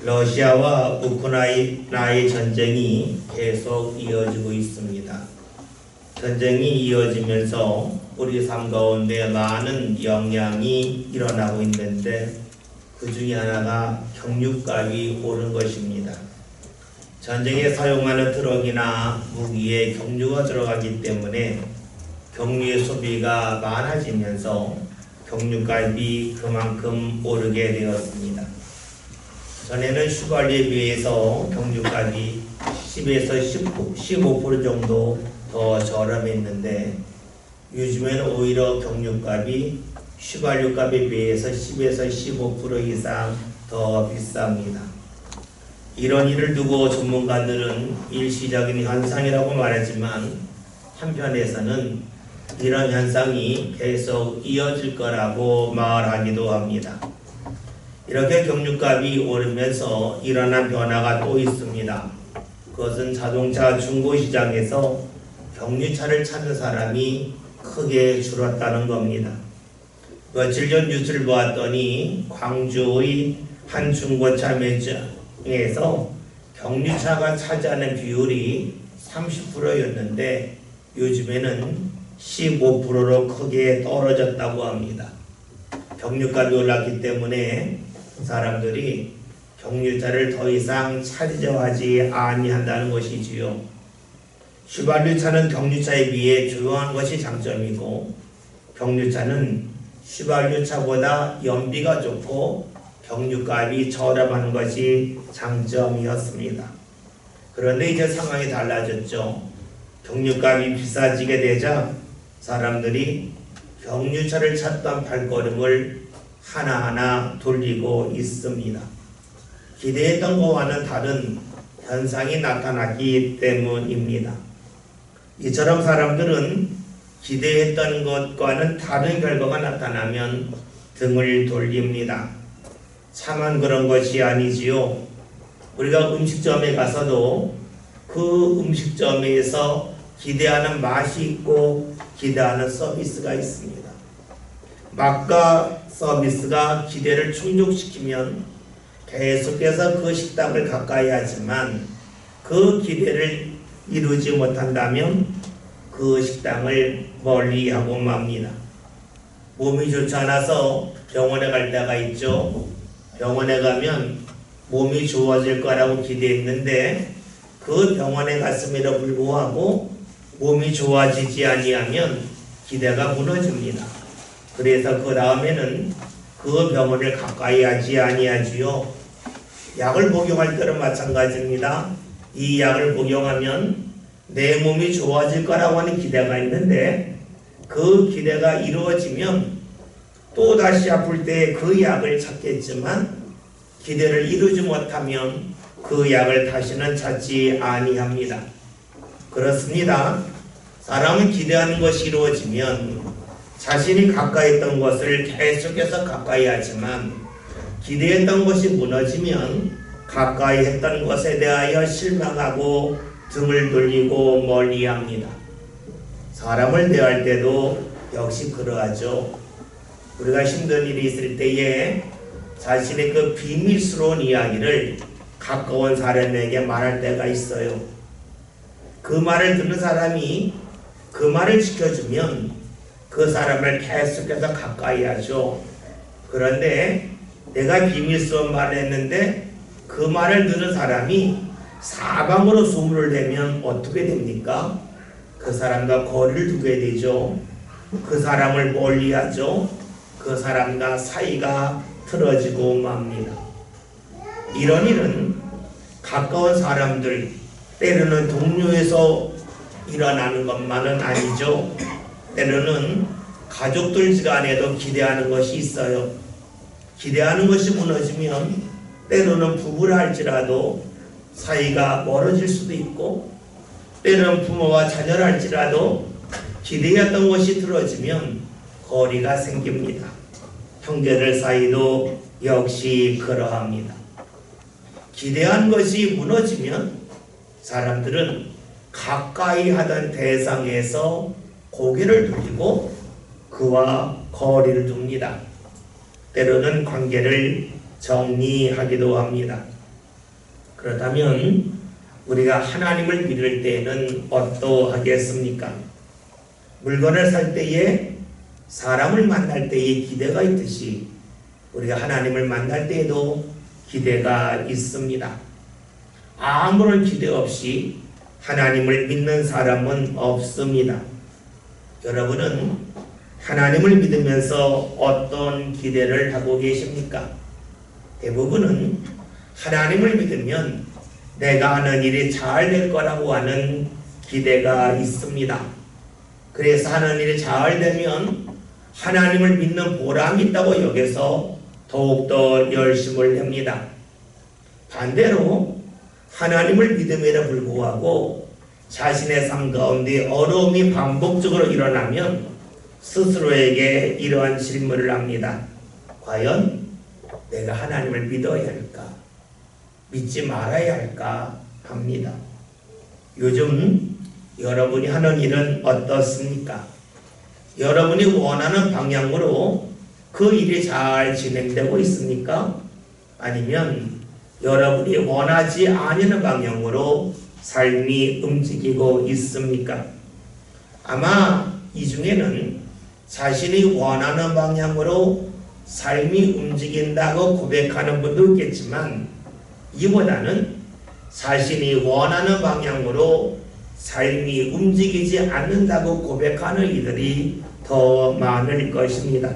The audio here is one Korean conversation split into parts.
러시아와 우크라이나의 전쟁이 계속 이어지고 있습니다. 전쟁이 이어지면서 우리 삶 가운데 많은 영향이 일어나고 있는데 그 중에 하나가 경유값이 오른 것입니다. 전쟁에 사용하는 트럭이나 무기에 경유가 들어가기 때문에 경유의 소비가 많아지면서 경유값이 그만큼 오르게 되었습니다. 전에는 휘발유에 비해서 경유값이 10에서 15% 정도 더 저렴했는데 요즘에는 오히려 경유값이 휘발유값에 비해서 10에서 15% 이상 더 비쌉니다. 이런 일을 두고 전문가들은 일시적인 현상이라고 말하지만 한편에서는 이런 현상이 계속 이어질 거라고 말하기도 합니다. 이렇게 경유값이 오르면서 일어난 변화가 또 있습니다. 그것은 자동차 중고시장에서 경유차를 찾는 사람이 크게 줄었다는 겁니다. 며칠 전 뉴스를 보았더니 광주의 한 중고차 매장에서 경유차가 차지하는 비율이 30%였는데 요즘에는 15%로 크게 떨어졌다고 합니다. 경유값이 올랐기 때문에 사람들이 경유차를 더 이상 차지하지 아니한다는 것이지요. 휘발유차는 경유차에 비해 조용한 것이 장점이고 경유차는 휘발유차보다 연비가 좋고 경유값이 저렴한 것이 장점이었습니다. 그런데 이제 상황이 달라졌죠. 경유값이 비싸지게 되자 사람들이 경유차를 찾던 발걸음을 하나하나 돌리고 있습니다. 기대했던 것과는 다른 현상이 나타났기 때문입니다. 이처럼 사람들은 기대했던 것과는 다른 결과가 나타나면 등을 돌립니다. 차만 그런 것이 아니지요. 우리가 음식점에 가서도 그 음식점에서 기대하는 맛이 있고 기대하는 서비스가 있습니다. 맛과 서비스가 기대를 충족시키면 계속해서 그 식당을 가까이 하지만 그 기대를 이루지 못한다면 그 식당을 멀리하고 맙니다. 몸이 좋지 않아서 병원에 갈 때가 있죠. 병원에 가면 몸이 좋아질 거라고 기대했는데 그 병원에 갔음에도 불구하고 몸이 좋아지지 아니하면 기대가 무너집니다. 그래서 그 다음에는 그 병원을 가까이 하지 아니하지요. 약을 복용할 때는 마찬가지입니다. 이 약을 복용하면 내 몸이 좋아질 거라고 하는 기대가 있는데 그 기대가 이루어지면 또 다시 아플 때 그 약을 찾겠지만 기대를 이루지 못하면 그 약을 다시는 찾지 아니합니다. 그렇습니다. 사람은 기대하는 것이 이루어지면 자신이 가까이 했던 것을 계속해서 가까이 하지만 기대했던 것이 무너지면 가까이 했던 것에 대하여 실망하고 등을 돌리고 멀리합니다. 사람을 대할 때도 역시 그러하죠. 우리가 힘든 일이 있을 때에 자신의 그 비밀스러운 이야기를 가까운 사람에게 말할 때가 있어요. 그 말을 듣는 사람이 그 말을 지켜주면 그 사람을 계속해서 가까이 하죠. 그런데 내가 비밀스러운 말을 했는데 그 말을 듣는 사람이 사방으로 소문을 내면 어떻게 됩니까? 그 사람과 거리를 두게 되죠. 그 사람을 멀리하죠. 그 사람과 사이가 틀어지고 맙니다. 이런 일은 가까운 사람들, 때로는 동료에서 일어나는 것만은 아니죠. 때로는 가족들 간에도 기대하는 것이 있어요. 기대하는 것이 무너지면 때로는 부부라 할지라도 사이가 멀어질 수도 있고 때로는 부모와 자녀라 할지라도 기대했던 것이 틀어지면 거리가 생깁니다. 형제들 사이도 역시 그러합니다. 기대한 것이 무너지면 사람들은 가까이 하던 대상에서 고개를 돌리고 그와 거리를 둡니다. 때로는 관계를 정리하기도 합니다. 그렇다면 우리가 하나님을 믿을 때에는 어떠하겠습니까? 물건을 살 때에, 사람을 만날 때에 기대가 있듯이 우리가 하나님을 만날 때에도 기대가 있습니다. 아무런 기대 없이 하나님을 믿는 사람은 없습니다. 여러분은 하나님을 믿으면서 어떤 기대를 하고 계십니까? 대부분은 하나님을 믿으면 내가 하는 일이 잘 될 거라고 하는 기대가 있습니다. 그래서 하는 일이 잘 되면 하나님을 믿는 보람이 있다고 여겨서 더욱더 열심을 합니다. 반대로 하나님을 믿음에도 불구하고 자신의 삶 가운데 어려움이 반복적으로 일어나면 스스로에게 이러한 질문을 합니다. 과연 내가 하나님을 믿어야 할까? 믿지 말아야 할까? 합니다. 요즘 여러분이 하는 일은 어떻습니까? 여러분이 원하는 방향으로 그 일이 잘 진행되고 있습니까? 아니면 여러분이 원하지 않는 방향으로 삶이 움직이고 있습니까? 아마 이 중에는 자신이 원하는 방향으로 삶이 움직인다고 고백하는 분도 있겠지만 이보다는 자신이 원하는 방향으로 삶이 움직이지 않는다고 고백하는 이들이 더 많을 것입니다.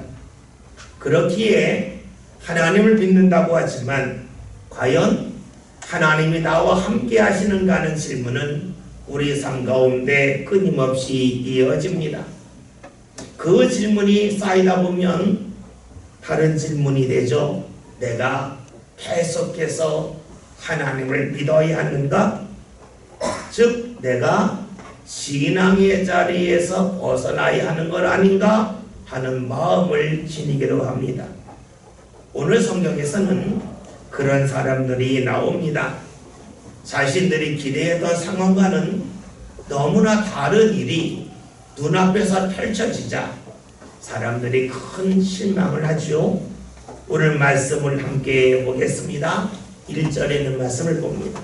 그렇기에 하나님을 믿는다고 하지만 과연 하나님이 나와 함께 하시는가 하는 질문은 우리 삶 가운데 끊임없이 이어집니다. 그 질문이 쌓이다 보면 다른 질문이 되죠. 내가 계속해서 하나님을 믿어야 하는가? 즉 내가 신앙의 자리에서 벗어나야 하는 것 아닌가 하는 마음을 지니기도 합니다. 오늘 성경에서는 그런 사람들이 나옵니다. 자신들이 기대했던 상황과는 너무나 다른 일이 눈앞에서 펼쳐지자 사람들이 큰 실망을 하죠. 오늘 말씀을 함께 보겠습니다. 1절에 있는 말씀을 봅니다.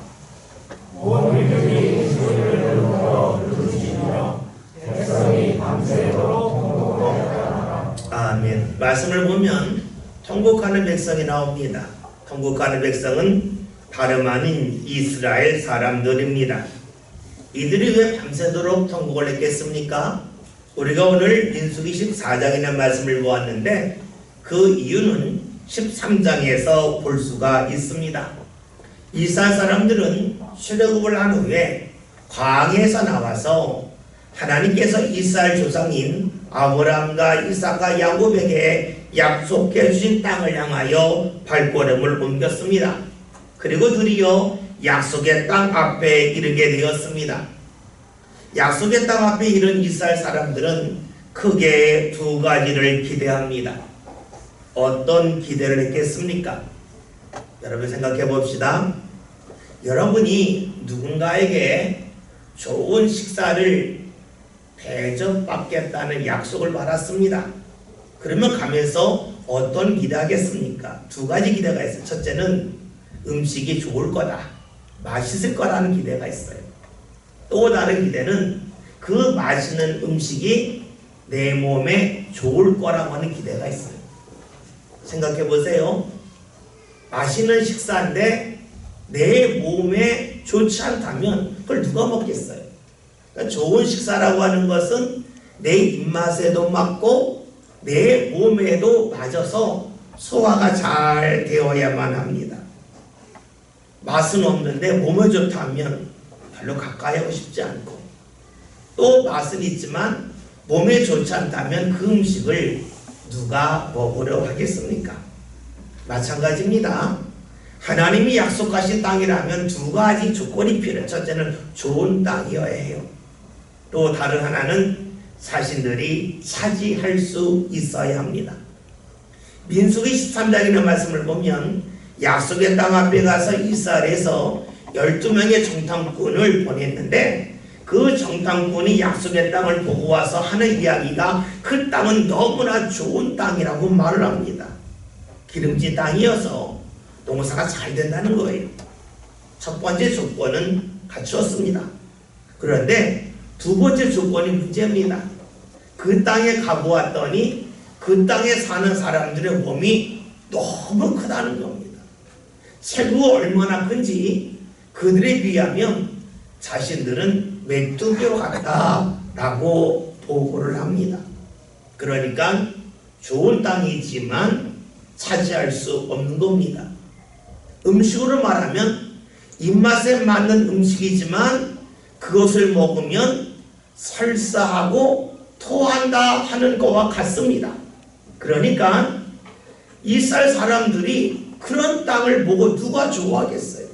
온 민족이 소리를 불러 부르짖으며 백성이 밤새도록 통곡하였다. 아멘. 말씀을 보면 통곡하는 백성이 나옵니다. 통곡하는 백성은 다름 아닌 이스라엘 사람들입니다. 이들이 왜 밤새도록 통곡을 했겠습니까? 우리가 오늘 민수기 14장이라는 말씀을 보았는데 그 이유는 13장에서 볼 수가 있습니다. 이스라엘 사람들은 출애굽을 한 후에 광야에서 나와서 하나님께서 이스라엘 조상인 아브라함과 이삭과 야곱에게 약속해 주신 땅을 향하여 발걸음을 옮겼습니다. 그리고 드디어 약속의 땅 앞에 이르게 되었습니다. 약속의 땅 앞에 이른 이스라엘 사람들은 크게 두 가지를 기대합니다. 어떤 기대를 했겠습니까? 여러분 생각해 봅시다. 여러분이 누군가에게 좋은 식사를 대접받겠다는 약속을 받았습니다. 그러면 가면서 어떤 기대하겠습니까? 두 가지 기대가 있어요. 첫째는 음식이 좋을 거다, 맛있을 거라는 기대가 있어요. 또 다른 기대는 그 맛있는 음식이 내 몸에 좋을 거라고 하는 기대가 있어요. 생각해 보세요. 맛있는 식사인데 내 몸에 좋지 않다면 그걸 누가 먹겠어요? 그러니까 좋은 식사라고 하는 것은 내 입맛에도 맞고 내 몸에도 맞아서 소화가 잘 되어야만 합니다. 맛은 없는데 몸에 좋다면 별로 가까이 하고 싶지 않고, 또 맛은 있지만 몸에 좋지 않다면 그 음식을 누가 먹으려 하겠습니까? 마찬가지입니다. 하나님이 약속하신 땅이라면 두 가지 조건이 필요해요. 첫째는 좋은 땅이어야 해요. 또 다른 하나는 자신들이 차지할 수 있어야 합니다. 민수기 13장이라는 말씀을 보면 약속의 땅 앞에 가서 이스라엘에서 12명의 정탐꾼을 보냈는데 그 정탐꾼이 약속의 땅을 보고 와서 하는 이야기가 그 땅은 너무나 좋은 땅이라고 말을 합니다. 기름진 땅이어서 농사가 잘 된다는 거예요. 첫 번째 조건은 갖추었습니다. 그런데 두 번째 조건이 문제입니다. 그 땅에 가보았더니 그 땅에 사는 사람들의 몸이 너무 크다는 겁니다. 체구가 얼마나 큰지 그들에 비하면 자신들은 메뚜기와 같다라고 보고를 합니다. 그러니까 좋은 땅이지만 차지할 수 없는 겁니다. 음식으로 말하면 입맛에 맞는 음식이지만 그것을 먹으면 설사하고 토한다 하는 것과 같습니다. 그러니까 이스라엘 사람들이 그런 땅을 보고 누가 좋아하겠어요?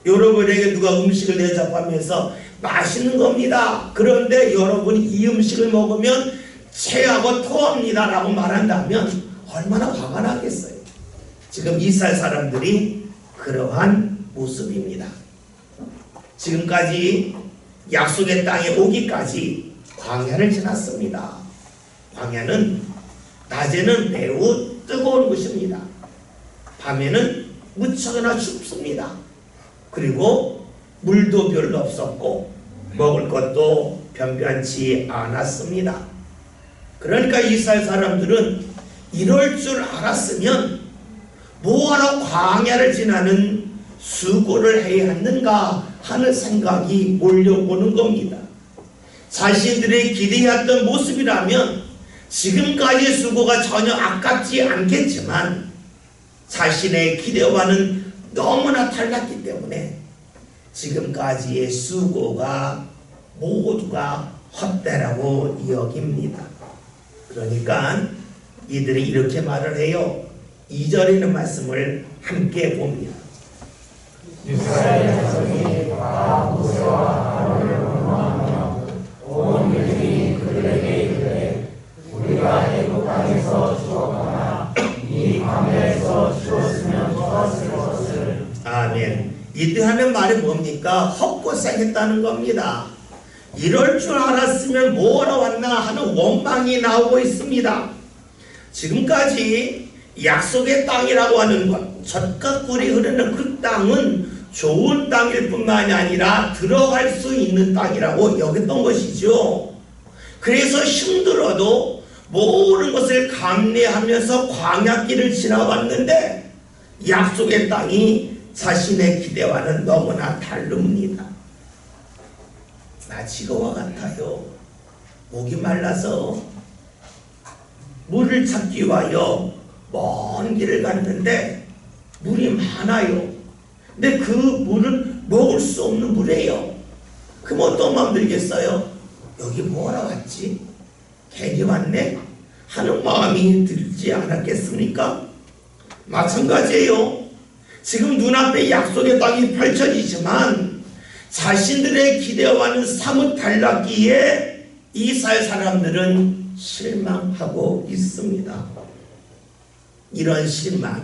여러분에게 누가 음식을 대접하면서 맛있는 겁니다. 그런데 여러분이 이 음식을 먹으면 체하고 토합니다 라고 말한다면 얼마나 화가 나겠어요? 지금 이스라엘 사람들이 그러한 모습입니다. 지금까지 약속의 땅에 오기까지 광야를 지났습니다. 광야는 낮에는 매우 뜨거운 곳입니다. 밤에는 무척이나 춥습니다. 그리고 물도 별로 없었고 먹을 것도 변변치 않았습니다. 그러니까 이스라엘 사람들은 이럴 줄 알았으면 뭐하러 광야를 지나는 수고를 해야 했는가 하는 생각이 몰려오는 겁니다. 자신들의 기대했던 모습이라면 지금까지의 수고가 전혀 아깝지 않겠지만 자신의 기대와는 너무나 달랐기 때문에 지금까지의 수고가 모두가 헛되라고 여깁니다. 그러니까 이들이 이렇게 말을 해요. 2절에 있는 말씀을 함께 봅니다. 이스라엘 자손이 다 모세와 아론을 원망하며 온 일들이 그들에게 이르되 우리가 애굽 땅에서 죽었거나 이 광야에서 죽었으면 좋았을 것을. 아멘. 이들 하는 말이 뭡니까? 헛고생했다는 겁니다. 이럴 줄 알았으면 뭐하러 왔나 하는 원망이 나오고 있습니다. 지금까지 약속의 땅이라고 하는 것, 젖과 꿀이 흐르는 그 땅은 좋은 땅일 뿐만이 아니라 들어갈 수 있는 땅이라고 여겼던 것이죠. 그래서 힘들어도 모든 것을 감내하면서 광야길을 지나왔는데 약속의 땅이 자신의 기대와는 너무나 다릅니다. 마치 그와 같아요. 목이 말라서 물을 찾기 위하여 먼 길을 갔는데 물이 많아요. 근데 그 물은 먹을 수 없는 물이에요. 그럼 어떤 마음 들겠어요? 여기 뭐하러 왔지? 괜히 왔네? 하는 마음이 들지 않았겠습니까? 마찬가지예요. 지금 눈앞에 약속의 땅이 펼쳐지지만 자신들의 기대와는 사뭇 달랐기에 이스라엘 사람들은 실망하고 있습니다. 이런 실망이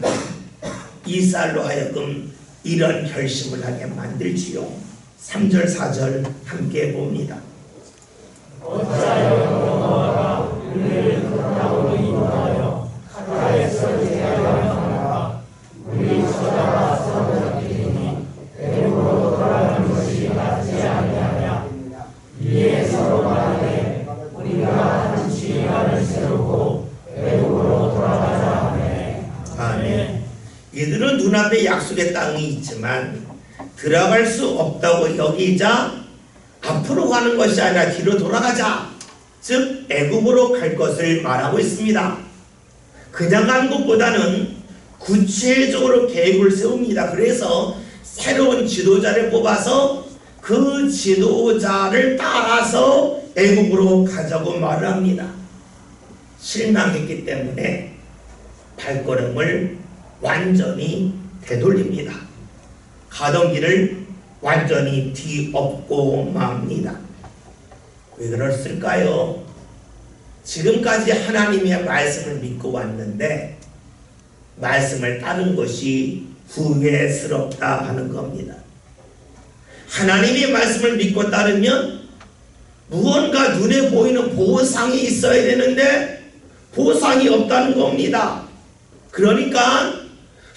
이스라엘로 하여금 이런 결심을 하게 만들지요. 3절 4절 함께 봅니다. 어찌하여 여호와가 우리를 그라로 인도하여 카라에서 제하였느냐. 우리 서다가 서로잡히니 애굽으로 돌아가는 것이 낫지 아니하냐. 이에 서로 말하되 우리가 한 지휘관을 세우고 애굽으로 돌아가자 하네. 아멘. 이들은 눈앞에 약속의 땅이 있지만 들어갈 수 없다고 여기자 앞으로 가는 것이 아니라 뒤로 돌아가자, 즉 애굽으로 갈 것을 말하고 있습니다. 그냥 가는 것보다는 구체적으로 계획을 세웁니다. 그래서 새로운 지도자를 뽑아서 그 지도자를 따라서 애굽으로 가자고 말을 합니다. 실망했기 때문에 발걸음을 완전히 되돌립니다. 가던 길을 완전히 뒤엎고 맙니다. 왜 그랬을까요? 지금까지 하나님의 말씀을 믿고 왔는데 말씀을 따른 것이 후회스럽다 하는 겁니다. 하나님의 말씀을 믿고 따르면 무언가 눈에 보이는 보상이 있어야 되는데 보상이 없다는 겁니다. 그러니까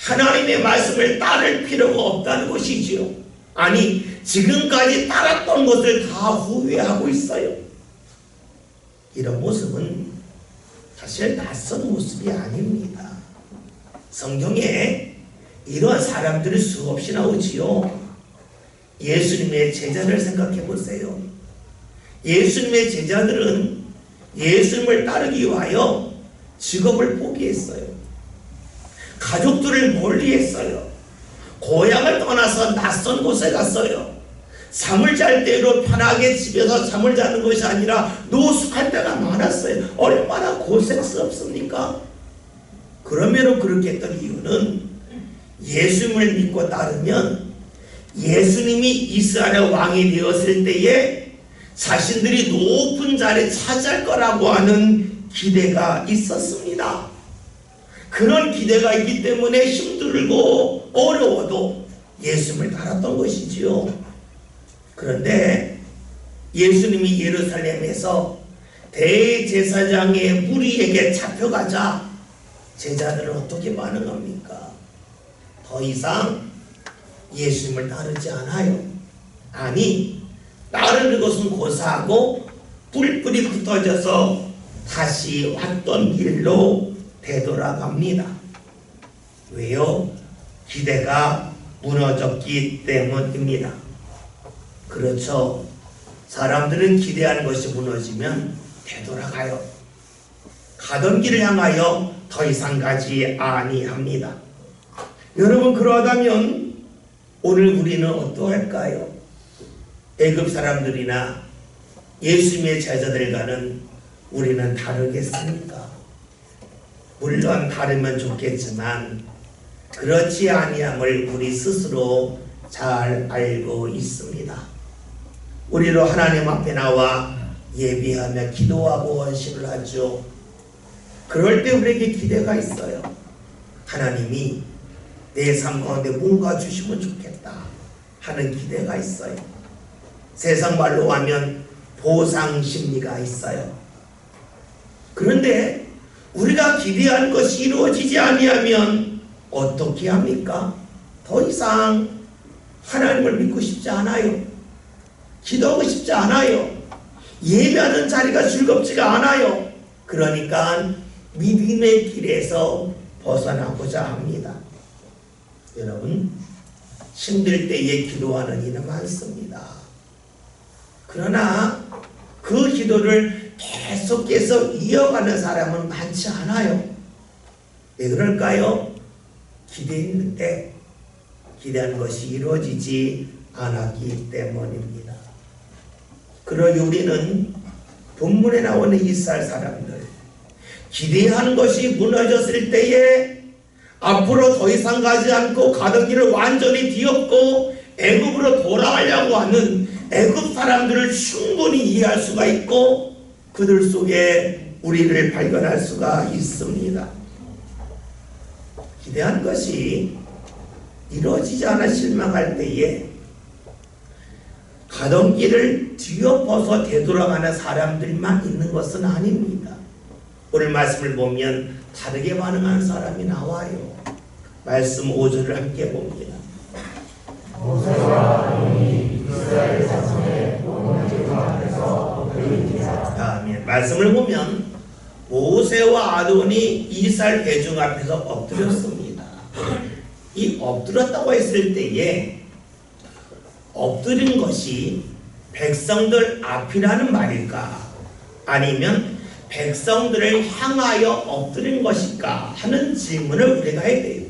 하나님의 말씀을 따를 필요가 없다는 것이지요. 아니, 지금까지 따랐던 것을 다 후회하고 있어요. 이런 모습은 사실 낯선 모습이 아닙니다. 성경에 이러한 사람들이 수없이 나오지요. 예수님의 제자를 생각해 보세요. 예수님의 제자들은 예수님을 따르기 위하여 직업을 포기했어요. 가족들을 멀리했어요. 고향을 떠나서 낯선 곳에 갔어요. 잠을 잘 때로 편하게 집에서 잠을 자는 것이 아니라 노숙할 때가 많았어요. 얼마나 고생스럽습니까? 그러므로 그렇게 했던 이유는 예수님을 믿고 따르면 예수님이 이스라엘의 왕이 되었을 때에 자신들이 높은 자리에 차지할 거라고 하는 기대가 있었습니다. 그런 기대가 있기 때문에 힘들고 어려워도 예수님을 따랐던 것이지요. 그런데 예수님이 예루살렘에서 대제사장의 무리에게 잡혀가자 제자들은 어떻게 반응합니까? 더 이상 예수님을 따르지 않아요. 아니, 따르는 것은 고사하고 뿔뿔이 흩어져서 다시 왔던 길로 되돌아갑니다. 왜요? 기대가 무너졌기 때문입니다. 그렇죠. 사람들은 기대하는 것이 무너지면 되돌아가요. 가던 길을 향하여 더 이상 가지 아니합니다. 여러분, 그러하다면 오늘 우리는 어떠할까요? 애굽 사람들이나 예수님의 제자들과는 우리는 다르겠습니까? 물론 다르면 좋겠지만 그렇지 아니함을 우리 스스로 잘 알고 있습니다. 우리로 하나님 앞에 나와 예비하며 기도하고 원식을 하죠. 그럴 때 우리에게 기대가 있어요. 하나님이 내 삶 가운데 뭔가 주시면 좋겠다 하는 기대가 있어요. 세상 말로 하면 보상 심리가 있어요. 그런데 우리가 기대한 것이 이루어지지 아니하면 어떻게 합니까? 더 이상 하나님을 믿고 싶지 않아요. 기도하고 싶지 않아요. 예배하는 자리가 즐겁지가 않아요. 그러니까 믿음의 길에서 벗어나고자 합니다. 여러분, 힘들 때에 기도하는 이는 많습니다. 그러나 그 기도를 계속해서 이어가는 사람은 많지 않아요. 왜 그럴까요? 기대했는데 기대한 것이 이루어지지 않았기 때문입니다. 그러니 우리는 본문에 나오는 이스라엘 사람들, 기대하는 것이 무너졌을 때에 앞으로 더 이상 가지 않고 가던 길을 완전히 뒤엎고 애굽으로 돌아가려고 하는 애굽 사람들을 충분히 이해할 수가 있고 그들 속에 우리를 발견할 수가 있습니다. 기대한 것이 이루어지지 않아 실망할 때에 가던 길을 뒤엎어서 되돌아가는 사람들만 있는 것은 아닙니다. 오늘 말씀을 보면 다르게 반응하는 사람이 나와요. 말씀 5절을 함께 봅니다. 모세와 아론이 이스라엘 자손의 모든 제사 앞에서 엎드리니라. 아멘. 말씀을 보면 모세와 아론이 이스라엘 회중 앞에서 엎드렸습니다. 이 엎드렸다고 했을 때에 엎드린 것이 백성들 앞이라는 말일까? 아니면 백성들을 향하여 엎드린 것일까? 하는 질문을 우리가 해야 돼요.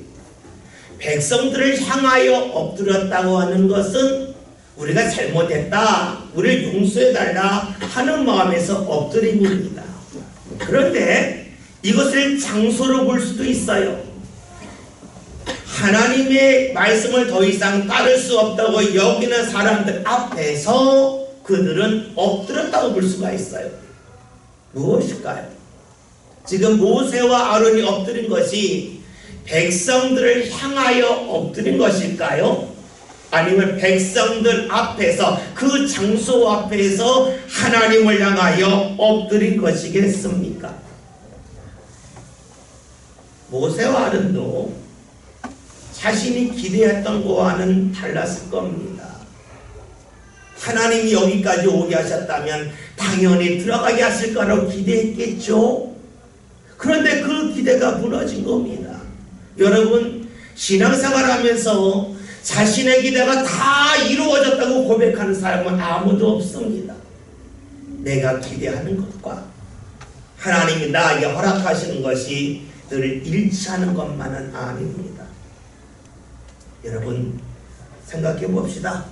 백성들을 향하여 엎드렸다고 하는 것은 우리가 잘못했다, 우리를 용서해달라 하는 마음에서 엎드림입니다. 그런데 이것을 장소로 볼 수도 있어요. 하나님의 말씀을 더 이상 따를 수 없다고 여기는 사람들 앞에서 그들은 엎드렸다고 볼 수가 있어요. 무엇일까요? 지금 모세와 아론이 엎드린 것이 백성들을 향하여 엎드린 것일까요? 아니면 백성들 앞에서 그 장소 앞에서 하나님을 향하여 엎드린 것이겠습니까? 모세와 아론도 자신이 기대했던 거와는 달랐을 겁니다. 하나님이 여기까지 오게 하셨다면 당연히 들어가게 하실 거라고 기대했겠죠. 그런데 그 기대가 무너진 겁니다. 여러분, 신앙생활 하면서 자신의 기대가 다 이루어졌다고 고백하는 사람은 아무도 없습니다. 내가 기대하는 것과 하나님이 나에게 허락하시는 것이 늘 일치하는 것만은 아닙니다. 여러분, 생각해 봅시다.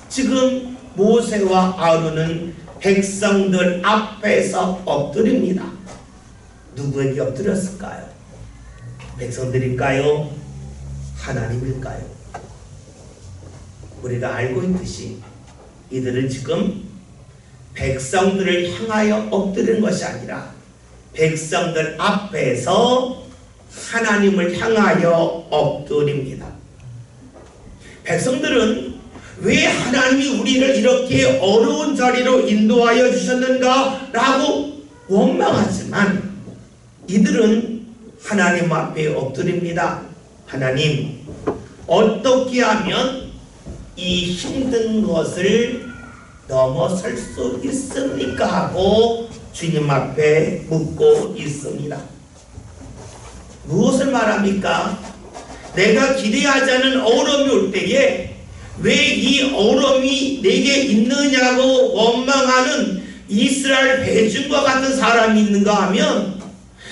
지금 모세와 아론은 백성들 앞에서 엎드립니다. 누구에게 엎드렸을까요? 백성들일까요? 하나님일까요? 우리가 알고 있듯이 이들은 지금 백성들을 향하여 엎드리는 것이 아니라 백성들 앞에서 하나님을 향하여 엎드립니다. 백성들은 왜 하나님이 우리를 이렇게 어려운 자리로 인도하여 주셨는가 라고 원망하지만 이들은 하나님 앞에 엎드립니다. 하나님, 어떻게 하면 이 힘든 것을 넘어설 수 있습니까? 하고 주님 앞에 묻고 있습니다. 무엇을 말합니까? 내가 기대하지 않은 어려움이 올 때에 왜 이 어려움이 내게 있느냐고 원망하는 이스라엘 회중과 같은 사람이 있는가 하면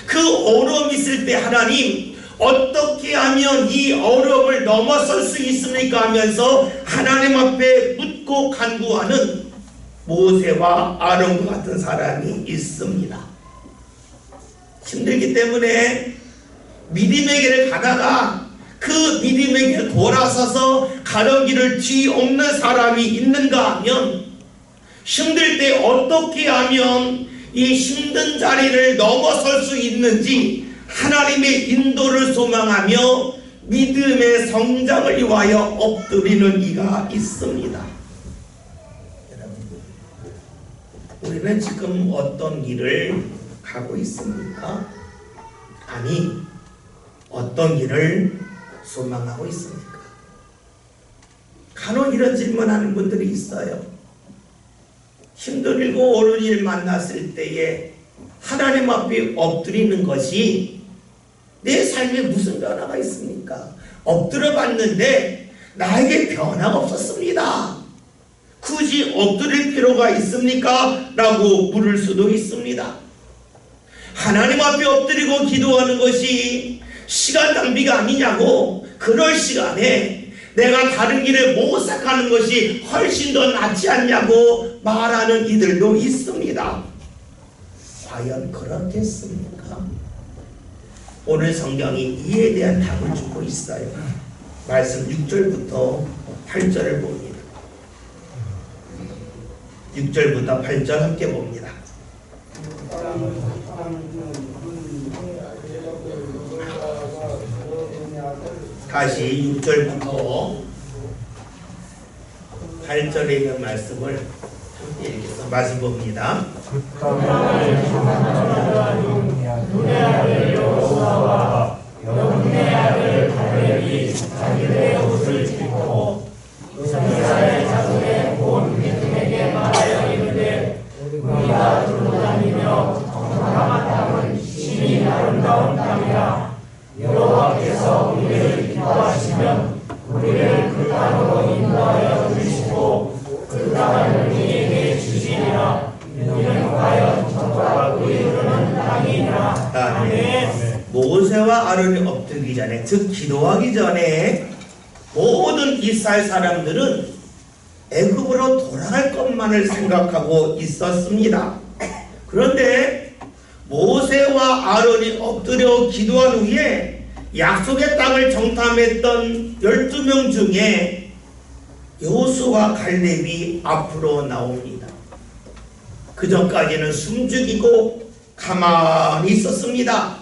그 어려움이 있을 때 하나님 어떻게 하면 이 어려움을 넘어설 수 있습니까? 하면서 하나님 앞에 묻고 간구하는 모세와 아론과 같은 사람이 있습니다. 힘들기 때문에 믿음의 길을 가다가 그 믿음의 길을 돌아서서 가던 길을 뒤엎는 사람이 있는가 하면 힘들 때 어떻게 하면 이 힘든 자리를 넘어설 수 있는지 하나님의 인도를 소망하며 믿음의 성장을 위하여 엎드리는 이가 있습니다. 여러분, 우리는 지금 어떤 길을 가고 있습니까? 아니, 어떤 길을 소망하고 있습니까? 간혹 이런 질문하는 분들이 있어요. 힘들고 어려운 일 만났을 때에 하나님 앞에 엎드리는 것이 내 삶에 무슨 변화가 있습니까? 엎드려 봤는데 나에게 변화가 없었습니다. 굳이 엎드릴 필요가 있습니까? 라고 물을 수도 있습니다. 하나님 앞에 엎드리고 기도하는 것이 시간 낭비가 아니냐고, 그럴 시간에 내가 다른 길에 모색하는 것이 훨씬 더 낫지 않냐고 말하는 이들도 있습니다. 과연 그렇겠습니까? 오늘 성경이 이에 대한 답을 주고 있어요. 말씀 6절부터 8절을 봅니다. 6절부터 8절 함께 봅니다. 다시 6절부터 8절에 있는 말씀을 함께 읽겠습니다. 말씀 봅니다. 눈의 아들 여호수아와 여분의 아들 갈렙이 자기들의 옷을 찢고 이스라엘 자손의 온 민중에게 말하여 이르되 우리가 두루 다니며 정탐한 땅은 신이 아름다운 땅이라. 여호와께서 우리를 기뻐하시면 우리를 그 땅으로 인도하여 주시고 그 땅을 우리에게 주시리라. 이는 과연 정과 의에 흐르는 땅이니라. 아멘. 모세와 아론이 엎드리기 전에, 즉 기도하기 전에 모든 이스라엘 사람들은 애굽으로 돌아갈 것만을 생각하고 있었습니다. 그런데 모세와 아론이 엎드려 기도한 후에 약속의 땅을 정탐했던 12명 중에 여호수아와 갈렙이 앞으로 나옵니다. 그 전까지는 숨죽이고 가만히 있었습니다.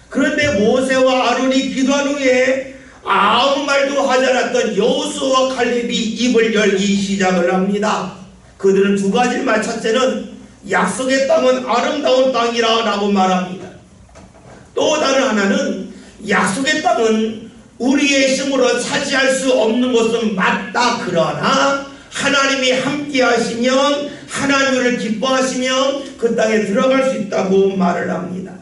그런데 모세와 아론이 기도한 후에 아무 말도 하지 않았던 여호수아와 갈렙이 입을 열기 시작을 합니다. 그들은 두 가지를 말, 첫째는 약속의 땅은 아름다운 땅이라 라고 말합니다. 또 다른 하나는 약속의 땅은 우리의 힘으로 차지할 수 없는 것은 맞다. 그러나 하나님이 함께 하시면, 하나님을 기뻐하시면 그 땅에 들어갈 수 있다고 말을 합니다.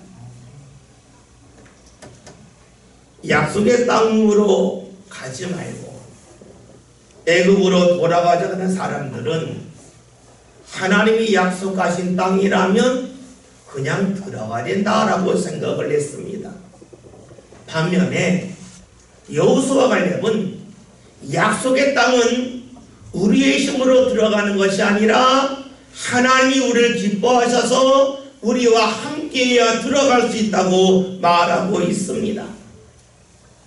약속의 땅으로 가지 말고 애굽으로 돌아가자 하는 사람들은 하나님이 약속하신 땅이라면 그냥 들어가야 된다라고 생각을 했습니다. 반면에 여호수아 갈렙은 약속의 땅은 우리의 힘으로 들어가는 것이 아니라 하나님이 우리를 기뻐하셔서 우리와 함께해야 들어갈 수 있다고 말하고 있습니다.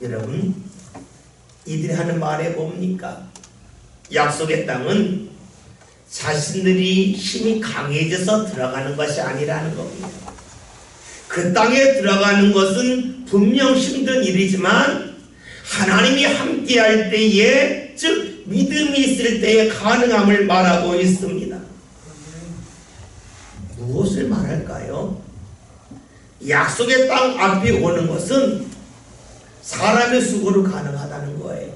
여러분, 이들이 하는 말에 뭡니까? 약속의 땅은 자신들이 힘이 강해져서 들어가는 것이 아니라는 겁니다. 그 땅에 들어가는 것은 분명 힘든 일이지만 하나님이 함께할 때에, 즉 믿음이 있을 때에 가능함을 말하고 있습니다. 무엇을 말할까요? 약속의 땅 앞에 오는 것은 사람의 수고로 가능하다는 거예요.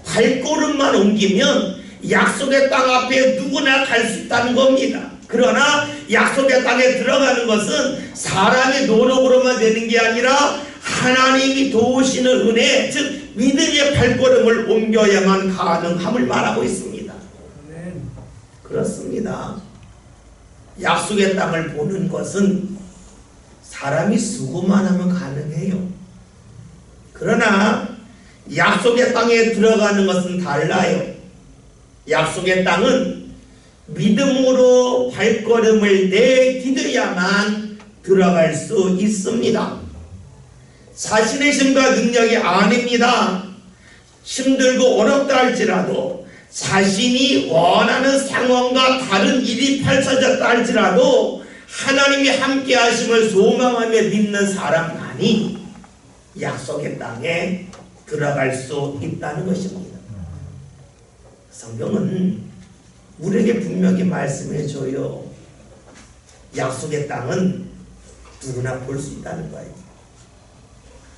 발걸음만 옮기면 약속의 땅 앞에 누구나 갈 수 있다는 겁니다. 그러나 약속의 땅에 들어가는 것은 사람의 노력으로만 되는 게 아니라 하나님이 도우시는 은혜, 즉 믿음의 발걸음을 옮겨야만 가능함을 말하고 있습니다. 그렇습니다. 약속의 땅을 보는 것은 사람이 수고만 하면 가능해요. 그러나 약속의 땅에 들어가는 것은 달라요. 약속의 땅은 믿음으로 발걸음을 내디뎌야만 들어갈 수 있습니다. 자신의 힘과 능력이 아닙니다. 힘들고 어렵다 할지라도, 자신이 원하는 상황과 다른 일이 펼쳐졌다 할지라도 하나님이 함께 하심을 소망하며 믿는 사람만이 약속의 땅에 들어갈 수 있다는 것입니다. 성경은 우리에게 분명히 말씀해줘요. 약속의 땅은 누구나 볼 수 있다는 거예요.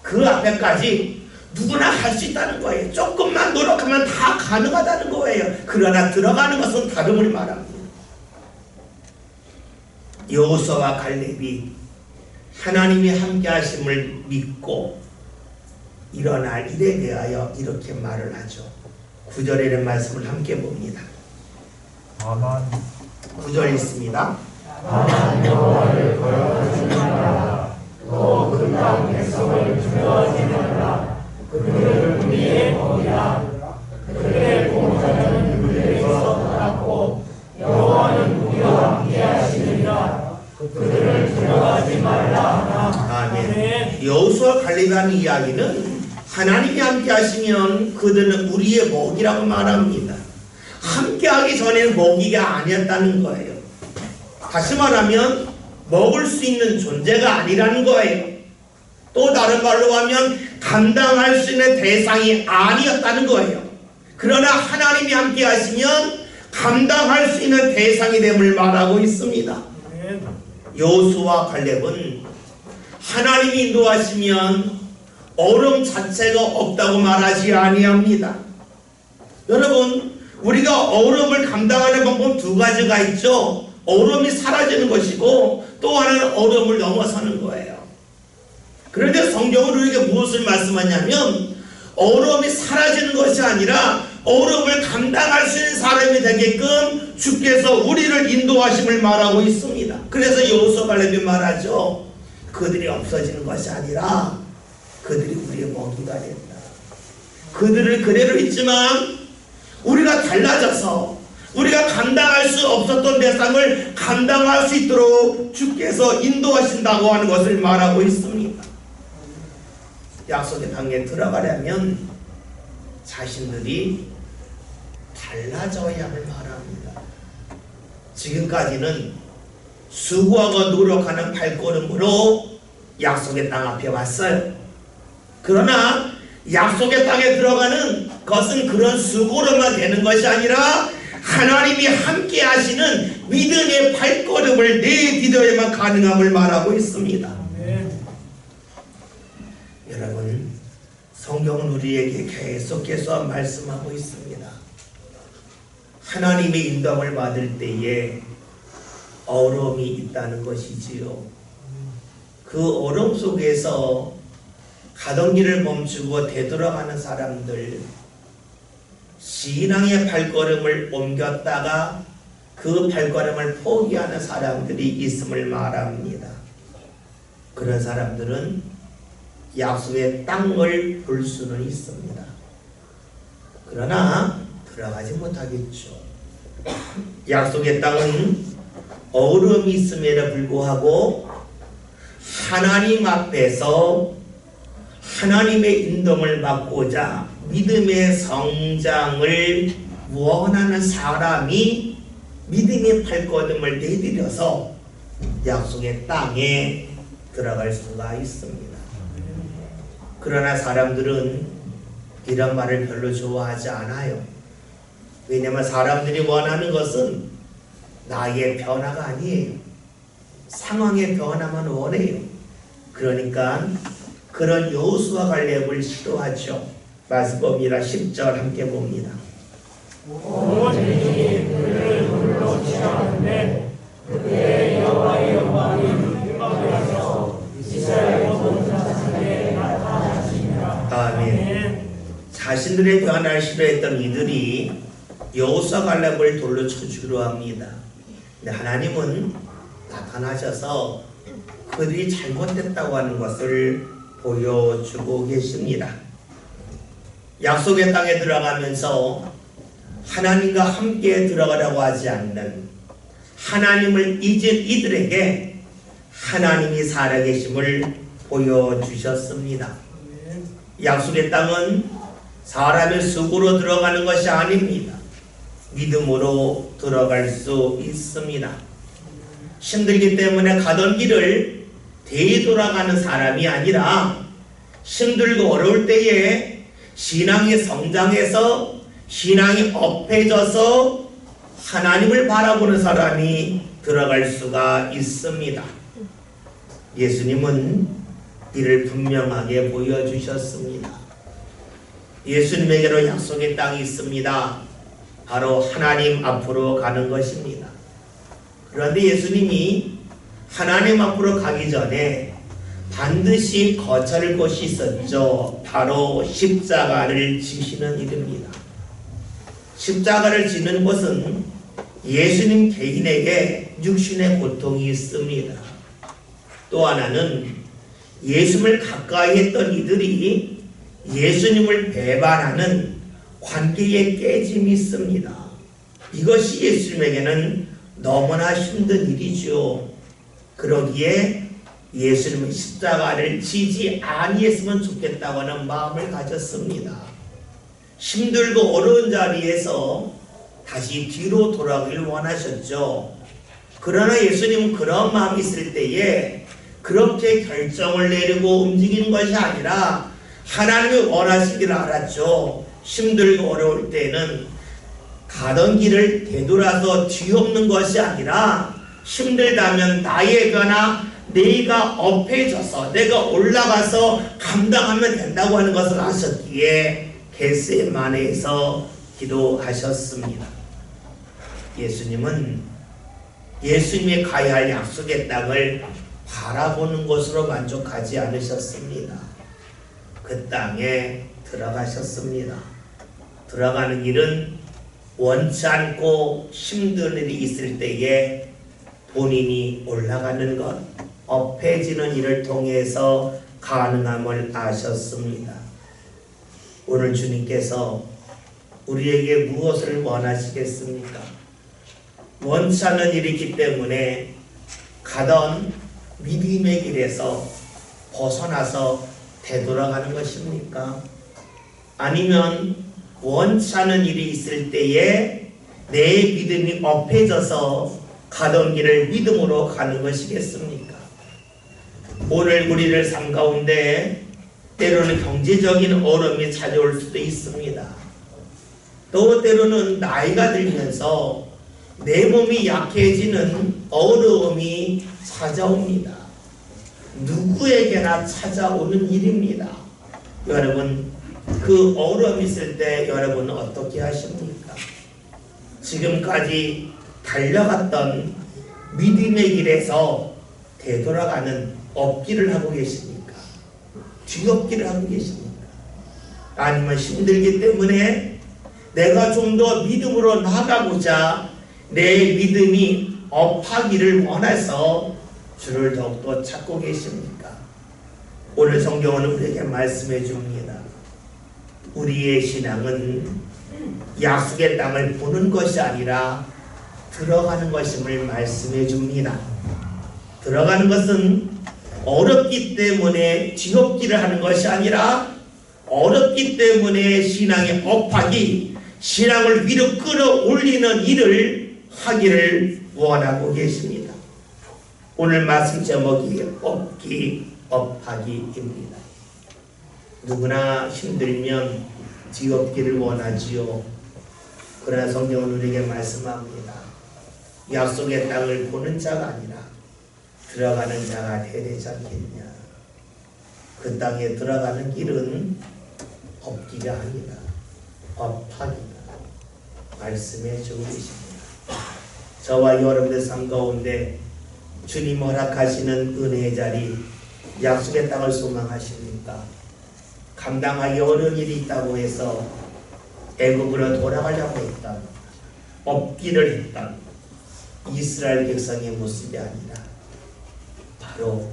그 앞에까지 누구나 갈 수 있다는 거예요. 조금만 노력하면 다 가능하다는 거예요. 그러나 들어가는 것은 다름을 말합니다. 여호수아와 갈렙이 하나님이 함께 하심을 믿고 일어날 일에 대하여 이렇게 말을 하죠. 9절에 이런 말씀을 함께 봅니다. 9절 있습니다. 다만 여호와를 거역하지마라. 또 그 땅 백성을 두려워하지마라. 그들을 우리의 먹이라. 그들의 공자는 우리에게서 떠났고 여호와는 우리와 함께 하시느니라. 그들을 두려워하지 말라. 아멘. 여호수아 갈렙이 하는 이야기는 하나님이 함께 하시면 그들은 우리의 먹이라고 말합니다. 함께 하기 전에는 먹이가 아니었다는 거예요. 다시 말하면 먹을 수 있는 존재가 아니라는 거예요. 또 다른 말로 하면 감당할 수 있는 대상이 아니었다는 거예요. 그러나 하나님이 함께 하시면 감당할 수 있는 대상이 됨을 말하고 있습니다. 여호수아와 갈렙은 하나님이 인도하시면 어려움 자체가 없다고 말하지 아니합니다. 여러분, 우리가 어려움을 감당하는 방법 두 가지가 있죠. 어려움이 사라지는 것이고 또 하나는 어려움을 넘어서는 거예요. 그런데 성경은 우리에게 무엇을 말씀하냐면 어려움이 사라지는 것이 아니라 어려움을 감당할 수 있는 사람이 되게끔 주께서 우리를 인도하심을 말하고 있습니다. 그래서 여호수아 갈렙이 말하죠. 그들이 없어지는 것이 아니라 그들이 우리의 먹이가 된다. 그들을 그대로 있지만 우리가 달라져서 우리가 감당할 수 없었던 대상을 감당할 수 있도록 주께서 인도하신다고 하는 것을 말하고 있습니다. 약속의 땅에 들어가려면 자신들이 달라져야 할 말합니다. 지금까지는 수고하고 노력하는 발걸음으로 약속의 땅 앞에 왔어요. 그러나 약속의 땅에 들어가는 것은 그런 수고로만 되는 것이 아니라 하나님이 함께 하시는 믿음의 발걸음을 내디뎌야만 가능함을 말하고 있습니다. 여러분, 성경은 우리에게 계속해서 말씀하고 있습니다. 하나님의 인도함을 받을 때에 어려움이 있다는 것이지요. 그 어려움 속에서 가던 길을 멈추고 되돌아가는 사람들, 신앙의 발걸음을 옮겼다가 그 발걸음을 포기하는 사람들이 있음을 말합니다. 그런 사람들은 약속의 땅을 볼 수는 있습니다. 그러나 들어가지 못하겠죠. 약속의 땅은 어려움이 있음에도 불구하고 하나님 앞에서 하나님의 인도를 받고자 믿음의 성장을 원하는 사람이 믿음의 발걸음을 내디뎌서 약속의 땅에 들어갈 수가 있습니다. 그러나 사람들은 이런 말을 별로 좋아하지 않아요. 왜냐하면 사람들이 원하는 것은 나의 변화가 아니에요. 상황의 변화만 원해요. 그러니까 그런 여호수아 갈렙을 싫어하죠. 말씀 봅니다. 10절 함께 봅니다. 온 민족이 그를 불러 취하는데 그때 여호와의 영광이 흠뻑여서 이스라엘 모든 자손에게 나타나시니라. 아멘. 자신들의 변화를 싫어했던 이들이 여호수아 갈렙을 돌로 쳐주기로 합니다. 근데 하나님은 나타나셔서 그들이 잘못됐다고 하는 것을 보여주고 계십니다. 약속의 땅에 들어가면서 하나님과 함께 들어가라고 하지 않는 하나님을 잊은 이들에게 하나님이 살아계심을 보여주셨습니다. 약속의 땅은 사람의 수고로 들어가는 것이 아닙니다. 믿음으로 들어갈 수 있습니다. 힘들기 때문에 가던 길을 되돌아가는 사람이 아니라 힘들고 어려울 때에 신앙이 성장해서 신앙이 업해져서 하나님을 바라보는 사람이 들어갈 수가 있습니다. 예수님은 이를 분명하게 보여주셨습니다. 예수님에게로 약속의 땅이 있습니다. 바로 하나님 앞으로 가는 것입니다. 그런데 예수님이 하나님 앞으로 가기 전에 반드시 거칠 곳이 있었죠. 바로 십자가를 지시는 일입니다. 십자가를 지는 곳은 예수님 개인에게 육신의 고통이 있습니다. 또 하나는 예수님을 가까이 했던 이들이 예수님을 배반하는 관계의 깨짐이 있습니다. 이것이 예수님에게는 너무나 힘든 일이죠. 그러기에 예수님은 십자가를 지지 아니했으면 좋겠다고 하는 마음을 가졌습니다. 힘들고 어려운 자리에서 다시 뒤로 돌아가길 원하셨죠. 그러나 예수님은 그런 마음이 있을 때에 그렇게 결정을 내리고 움직이는 것이 아니라 하나님이 원하시기를 알았죠. 힘들고 어려울 때는 가던 길을 되돌아서 뒤엎는 것이 아니라 힘들다면 나의 변화, 내가 업해져서 내가 올라가서 감당하면 된다고 하는 것을 아셨기에 겟세마네에서 기도하셨습니다. 예수님은 예수님이 가야 할 약속의 땅을 바라보는 것으로 만족하지 않으셨습니다. 그 땅에 들어가셨습니다. 들어가는 일은 원치 않고 힘든 일이 있을 때에 본인이 올라가는 것, 업해지는 일을 통해서 가능함을 아셨습니다. 오늘 주님께서 우리에게 무엇을 원하시겠습니까? 원치 않는 일이 있기 때문에 가던 믿음의 길에서 벗어나서 되돌아가는 것입니까? 아니면 원치 않은 일이 있을 때에 내 믿음이 업해져서 가던 길을 믿음으로 가는 것이겠습니까? 오늘 우리를 삶 가운데 때로는 경제적인 어려움이 찾아올 수도 있습니다. 또 때로는 나이가 들면서 내 몸이 약해지는 어려움이 찾아옵니다. 누구에게나 찾아오는 일입니다. 여러분, 그 어려움이 있을 때 여러분은 어떻게 하십니까? 지금까지 달려갔던 믿음의 길에서 되돌아가는 업기를 하고 계십니까? 뒤엎기를 하고 계십니까? 아니면 힘들기 때문에 내가 좀 더 믿음으로 나아가고자 내 믿음이 업하기를 원해서 주를 더욱더 찾고 계십니까? 오늘 성경은 우리에게 말씀해 줍니다. 우리의 신앙은 약속의 땅을 보는 것이 아니라 들어가는 것임을 말씀해 줍니다. 들어가는 것은 어렵기 때문에 뒤엎기를 하는 것이 아니라 어렵기 때문에 신앙의 업하기, 신앙을 위로 끌어올리는 일을 하기를 원하고 계십니다. 오늘 말씀 제목이 업기, 업하기입니다. 누구나 힘들면 뒤엎기를 원하지요. 그러나 성경은 우리에게 말씀합니다. 약속의 땅을 보는 자가 아니라 들어가는 자가 되지 않겠냐. 그 땅에 들어가는 길은 업기가 아니다. 업하기다. 말씀해 주고 계십니다. 저와 여러분의 삶 가운데 주님 허락하시는 은혜의 자리, 약속의 땅을 소망하십니까? 감당하기 어려운 일이 있다고 해서 애굽으로 돌아가려고 했던, 업기를 했던 이스라엘 백성의 모습이 아니라 바로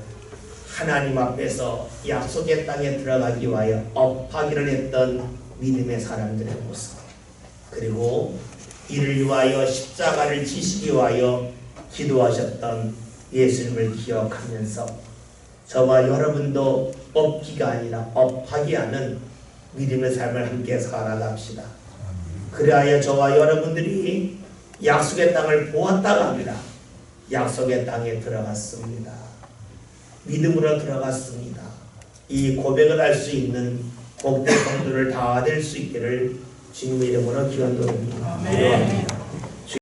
하나님 앞에서 약속의 땅에 들어가기 위하여 업하기를 했던 믿음의 사람들의 모습, 그리고 이를 위하여 십자가를 지시기 위하여 기도하셨던 예수님을 기억하면서 저와 여러분도 업기가 아니라 업하기 하는 믿음의 삶을 함께 살아갑시다. 그리하여 저와 여러분들이 약속의 땅을 보았다가 아니라 약속의 땅에 들어갔습니다. 믿음으로 들어갔습니다. 이 고백을 할 수 있는 복된 성도를 다 될 수 있기를 주님의 이름으로 기원드립니다.